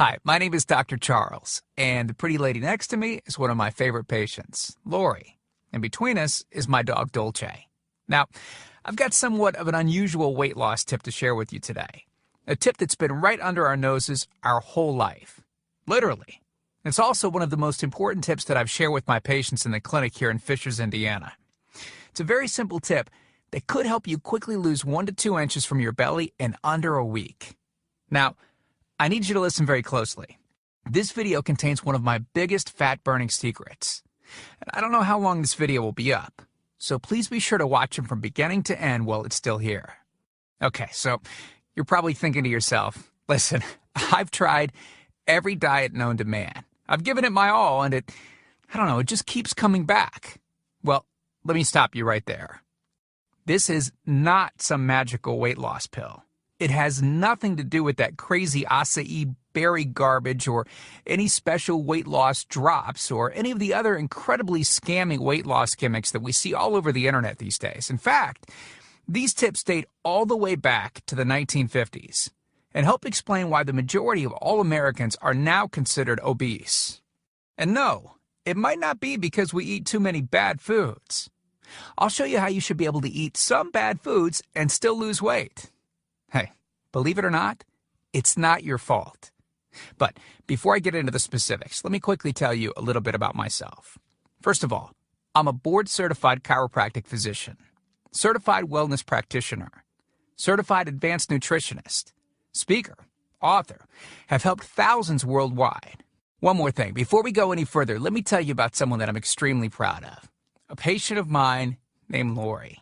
Hi, my name is Dr. Charles, and the pretty lady next to me is one of my favorite patients, Lori. And between us is my dog, Dolce. Now, I've got somewhat of an unusual weight loss tip to share with you today. A tip that's been right under our noses our whole life. Literally. It's also one of the most important tips that I've shared with my patients in the clinic here in Fishers, Indiana. It's a very simple tip that could help you quickly lose 1 to 2 inches from your belly in under a week. Now, I need you to listen very closely. This video contains one of my biggest fat-burning secrets. And I don't know how long this video will be up, so please be sure to watch it from beginning to end while it's still here. Okay, so you're probably thinking to yourself, listen, I've tried every diet known to man. I've given it my all, and it just keeps coming back. Well, let me stop you right there. This is not some magical weight loss pill. It has nothing to do with that crazy acai berry garbage or any special weight loss drops or any of the other incredibly scammy weight loss gimmicks that we see all over the internet these days. In fact, these tips date all the way back to the 1950s and help explain why the majority of all Americans are now considered obese. And no, it might not be because we eat too many bad foods. I'll show you how you should be able to eat some bad foods and still lose weight. Hey, believe it or not, it's not your fault. But before I get into the specifics, let me quickly tell you a little bit about myself. First of all, I'm a board-certified chiropractic physician, certified wellness practitioner, certified advanced nutritionist, speaker, author, have helped thousands worldwide. One more thing, before we go any further, let me tell you about someone that I'm extremely proud of. A patient of mine named Lori.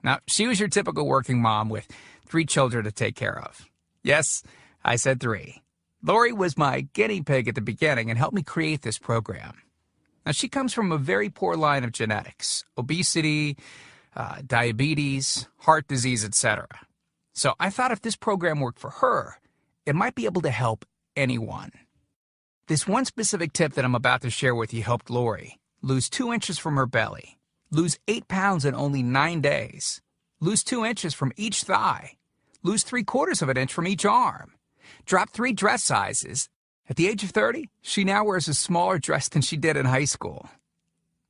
Now, she was your typical working mom with 3 children to take care of. Yes, I said 3. Lori was my guinea pig at the beginning and helped me create this program. Now, she comes from a very poor line of genetics, obesity, diabetes, heart disease, etc. So I thought if this program worked for her, it might be able to help anyone. This one specific tip that I'm about to share with you helped Lori lose 2 inches from her belly, lose 8 pounds in only 9 days, lose 2 inches from each thigh, lose 3/4 of an inch from each arm, drop 3 dress sizes. At the age of 30, she now wears a smaller dress than she did in high school.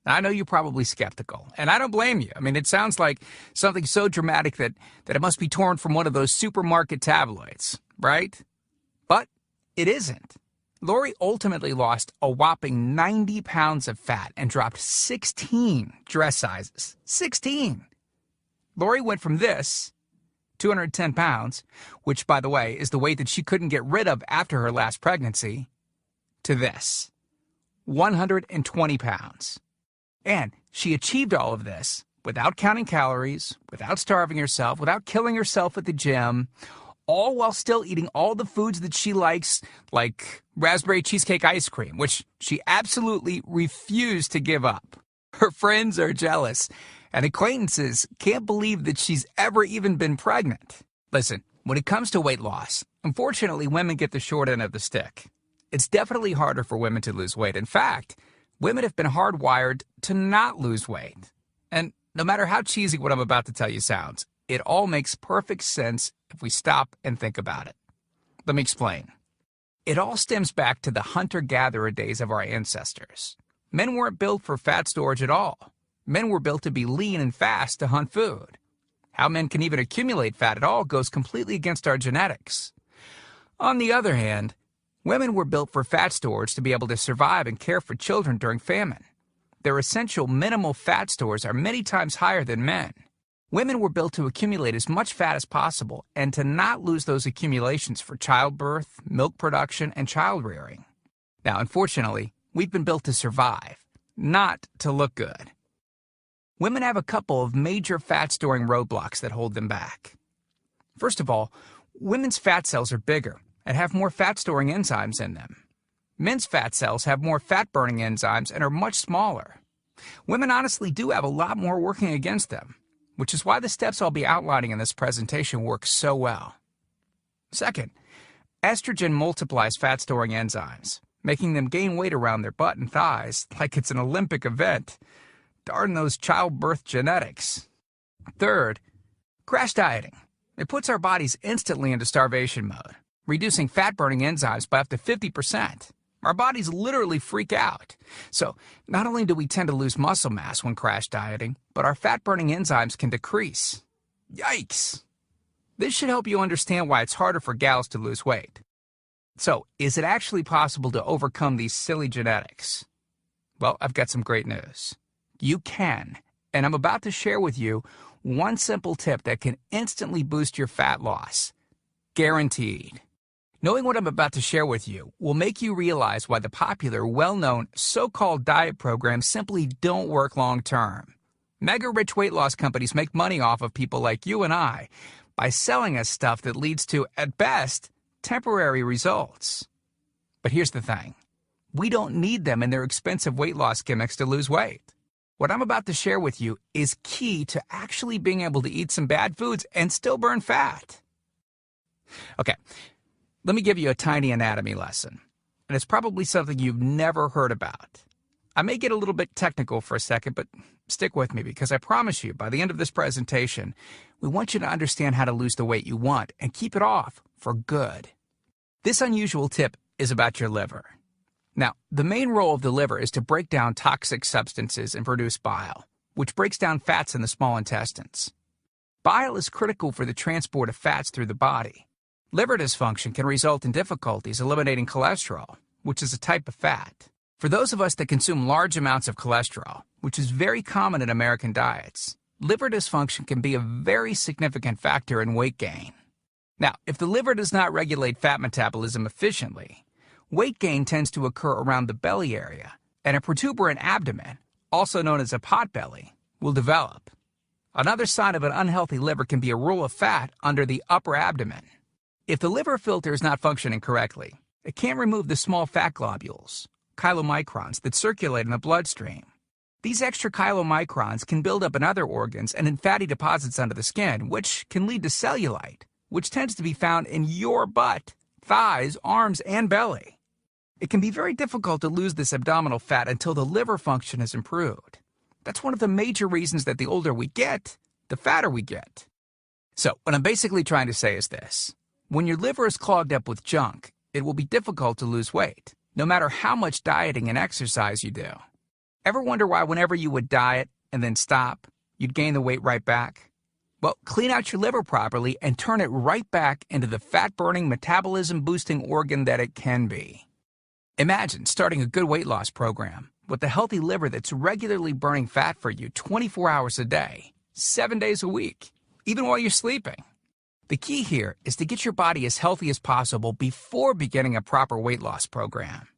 Now, I know you're probably skeptical, and I don't blame you. I mean, it sounds like something so dramatic that it must be torn from one of those supermarket tabloids, right? But it isn't. Lori ultimately lost a whopping 90 pounds of fat and dropped 16 dress sizes. 16! Lori went from this, 210 pounds, which, by the way, is the weight that she couldn't get rid of after her last pregnancy, to this, 120 pounds. And she achieved all of this without counting calories, without starving herself, without killing herself at the gym, all while still eating all the foods that she likes, like raspberry cheesecake ice cream, which she absolutely refused to give up. Her friends are jealous, and acquaintances can't believe that she's ever even been pregnant. Listen, when it comes to weight loss, unfortunately, women get the short end of the stick. It's definitely harder for women to lose weight. In fact, women have been hardwired to not lose weight. And no matter how cheesy what I'm about to tell you sounds, it all makes perfect sense if we stop and think about it. Let me explain. It all stems back to the hunter-gatherer days of our ancestors. Men weren't built for fat storage at all. Men were built to be lean and fast to hunt food. How men can even accumulate fat at all goes completely against our genetics. On the other hand, women were built for fat storage to be able to survive and care for children during famine. Their essential minimal fat stores are many times higher than men. Women were built to accumulate as much fat as possible and to not lose those accumulations for childbirth, milk production, and child rearing. Now, unfortunately, we've been built to survive, not to look good. Women have a couple of major fat-storing roadblocks that hold them back. First of all, women's fat cells are bigger and have more fat-storing enzymes in them. Men's fat cells have more fat-burning enzymes and are much smaller. Women honestly do have a lot more working against them, which is why the steps I'll be outlining in this presentation work so well. Second, estrogen multiplies fat-storing enzymes, making them gain weight around their butt and thighs like it's an Olympic event. Darn those childbirth genetics. Third, crash dieting. It puts our bodies instantly into starvation mode, reducing fat-burning enzymes by up to 50%. Our bodies literally freak out. So not only do we tend to lose muscle mass when crash dieting, but our fat-burning enzymes can decrease. Yikes! This should help you understand why it's harder for gals to lose weight. So, is it actually possible to overcome these silly genetics? Well, I've got some great news. You can, and I'm about to share with you one simple tip that can instantly boost your fat loss. Guaranteed. Knowing what I'm about to share with you will make you realize why the popular, well-known, so-called diet programs simply don't work long-term. Mega-rich weight loss companies make money off of people like you and I by selling us stuff that leads to, at best, temporary results. But here's the thing. We don't need them in their expensive weight loss gimmicks to lose weight. What I'm about to share with you is key to actually being able to eat some bad foods and still burn fat. Okay, let me give you a tiny anatomy lesson. And it's probably something you've never heard about. I may get a little bit technical for a second, but stick with me because I promise you, by the end of this presentation, we want you to understand how to lose the weight you want and keep it off for good. This unusual tip is about your liver. Now, the main role of the liver is to break down toxic substances and produce bile, which breaks down fats in the small intestines. Bile is critical for the transport of fats through the body. Liver dysfunction can result in difficulties eliminating cholesterol, which is a type of fat. For those of us that consume large amounts of cholesterol, which is very common in American diets, liver dysfunction can be a very significant factor in weight gain. Now, if the liver does not regulate fat metabolism efficiently, weight gain tends to occur around the belly area, and a protuberant abdomen, also known as a potbelly, will develop. Another sign of an unhealthy liver can be a roll of fat under the upper abdomen. If the liver filter is not functioning correctly, it can't remove the small fat globules, chylomicrons, that circulate in the bloodstream. These extra chylomicrons can build up in other organs and in fatty deposits under the skin, which can lead to cellulite, which tends to be found in your butt, thighs, arms, and belly. It can be very difficult to lose this abdominal fat until the liver function is improved. That's one of the major reasons that the older we get, the fatter we get. So, what I'm basically trying to say is this. When your liver is clogged up with junk, it will be difficult to lose weight, no matter how much dieting and exercise you do. Ever wonder why whenever you would diet and then stop, you'd gain the weight right back? Well, clean out your liver properly and turn it right back into the fat-burning, metabolism-boosting organ that it can be. Imagine starting a good weight loss program with a healthy liver that's regularly burning fat for you 24 hours a day, 7 days a week, even while you're sleeping. The key here is to get your body as healthy as possible before beginning a proper weight loss program.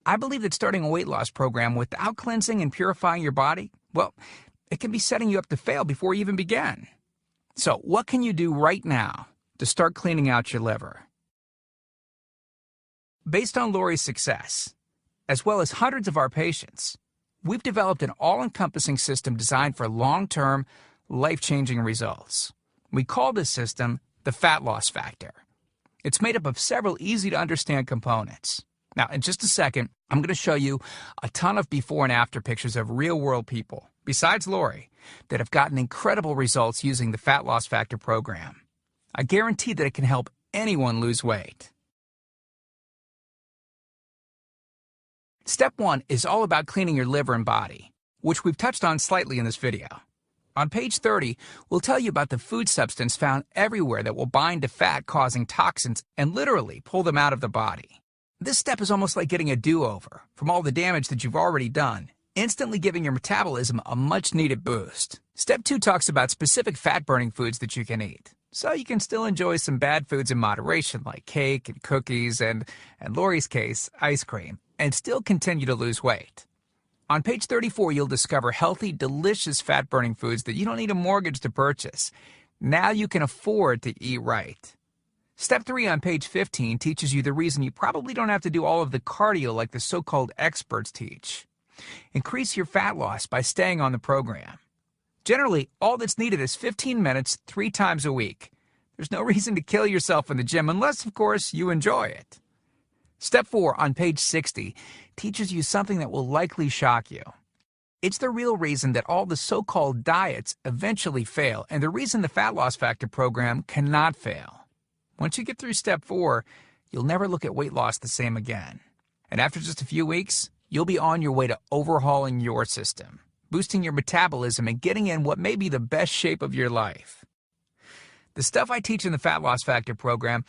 I believe that starting a weight loss program without cleansing and purifying your body, well, it can be setting you up to fail before you even begin. So, what can you do right now to start cleaning out your liver? Based on Lori's success, as well as hundreds of our patients, we've developed an all-encompassing system designed for long-term, life-changing results. We call this system the Fat Loss Factor. It's made up of several easy-to-understand components. Now, in just a second, I'm going to show you a ton of before and after pictures of real-world people, besides Lori, that have gotten incredible results using the Fat Loss Factor program. I guarantee that it can help anyone lose weight. Step 1 is all about cleaning your liver and body, which we've touched on slightly in this video. On page 30, we'll tell you about the food substance found everywhere that will bind to fat, causing toxins and literally pull them out of the body. This step is almost like getting a do-over from all the damage that you've already done, instantly giving your metabolism a much-needed boost. Step 2 talks about specific fat-burning foods that you can eat, so you can still enjoy some bad foods in moderation like cake and cookies and, in Lori's case, ice cream, and still continue to lose weight. On page 34, you'll discover healthy, delicious fat-burning foods that you don't need a mortgage to purchase. Now you can afford to eat right. Step 3 on page 15 teaches you the reason you probably don't have to do all of the cardio like the so-called experts teach. Increase your fat loss by staying on the program. Generally, all that's needed is 15 minutes 3 times a week. There's no reason to kill yourself in the gym unless, of course, you enjoy it. Step 4 on page 60 teaches you something that will likely shock you. It's the real reason that all the so-called diets eventually fail, and the reason the Fat Loss Factor program cannot fail. Once you get through step 4, you'll never look at weight loss the same again. And after just a few weeks, you'll be on your way to overhauling your system, boosting your metabolism, and getting in what may be the best shape of your life. The stuff I teach in the Fat Loss Factor program,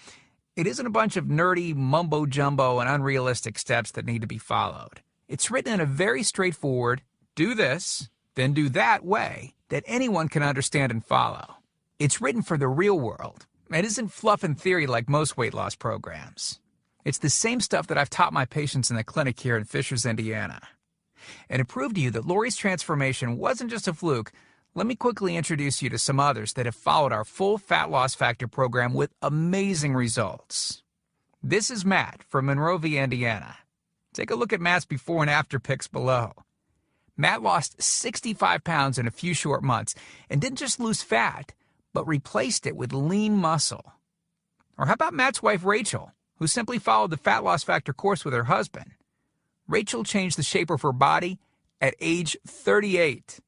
it isn't a bunch of nerdy mumbo-jumbo and unrealistic steps that need to be followed. It's written in a very straightforward, do this, then do that way that anyone can understand and follow. It's written for the real world. It isn't fluff and theory like most weight loss programs. It's the same stuff that I've taught my patients in the clinic here in Fishers, Indiana. And to prove to you that Lori's transformation wasn't just a fluke, let me quickly introduce you to some others that have followed our full Fat Loss Factor program with amazing results. This is Matt from Monrovia, Indiana. Take a look at Matt's before and after pics below. Matt lost 65 pounds in a few short months and didn't just lose fat, but replaced it with lean muscle. Or how about Matt's wife, Rachel, who simply followed the Fat Loss Factor course with her husband? Rachel changed the shape of her body at age 38.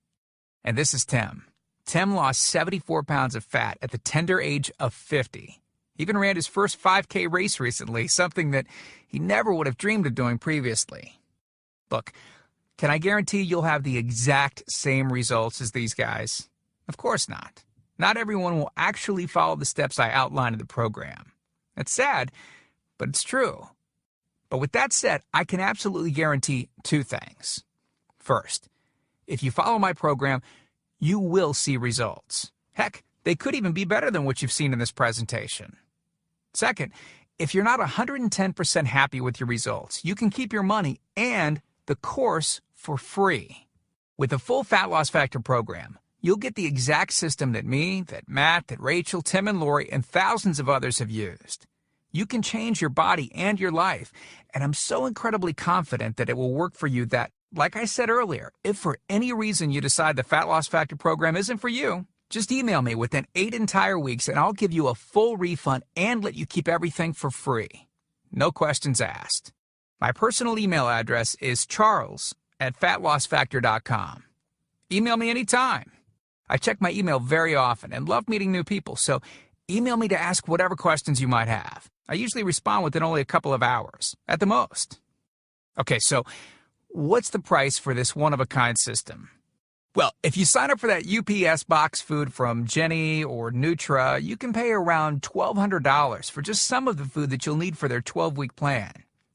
And this is Tim. Tim lost 74 pounds of fat at the tender age of 50. He even ran his first 5K race recently, something that he never would have dreamed of doing previously. Look, can I guarantee you'll have the exact same results as these guys? Of course not. Not everyone will actually follow the steps I outline in the program. It's sad, but it's true. But with that said, I can absolutely guarantee two things. First, if you follow my program, you will see results. Heck, they could even be better than what you've seen in this presentation. Second, if you're not 110% happy with your results, you can keep your money and the course for free. With the full Fat Loss Factor program, you'll get the exact system that me, that Matt, that Rachel, Tim, and Lori, and thousands of others have used. You can change your body and your life, and I'm so incredibly confident that it will work for you that, like I said earlier, if for any reason you decide the Fat Loss Factor program isn't for you, just email me within 8 entire weeks and I'll give you a full refund and let you keep everything for free. No questions asked. My personal email address is charles@fatlossfactor.com. Email me anytime. I check my email very often and love meeting new people, so email me to ask whatever questions you might have. I usually respond within only a couple of hours, at the most. Okay, so what's the price for this one-of-a-kind system? Well, if you sign up for that UPS box food from Jenny or Nutra, you can pay around $1,200 for just some of the food that you'll need for their 12-week plan.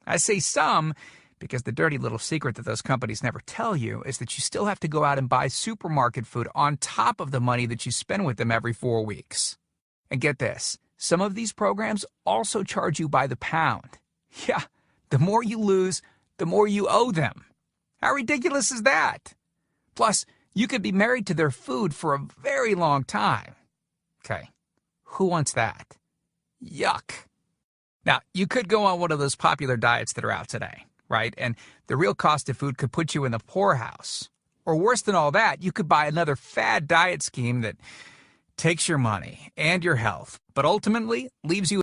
I say some because the dirty little secret that those companies never tell you is that you still have to go out and buy supermarket food on top of the money that you spend with them every 4 weeks. And get this, some of these programs also charge you by the pound. Yeah, the more you lose, the more you owe them. How ridiculous is that? Plus, you could be married to their food for a very long time. Okay, who wants that? Yuck. Now, you could go on one of those popular diets that are out today, right? And the real cost of food could put you in the poorhouse. Or worse than all that, you could buy another fad diet scheme that takes your money and your health, but ultimately leaves you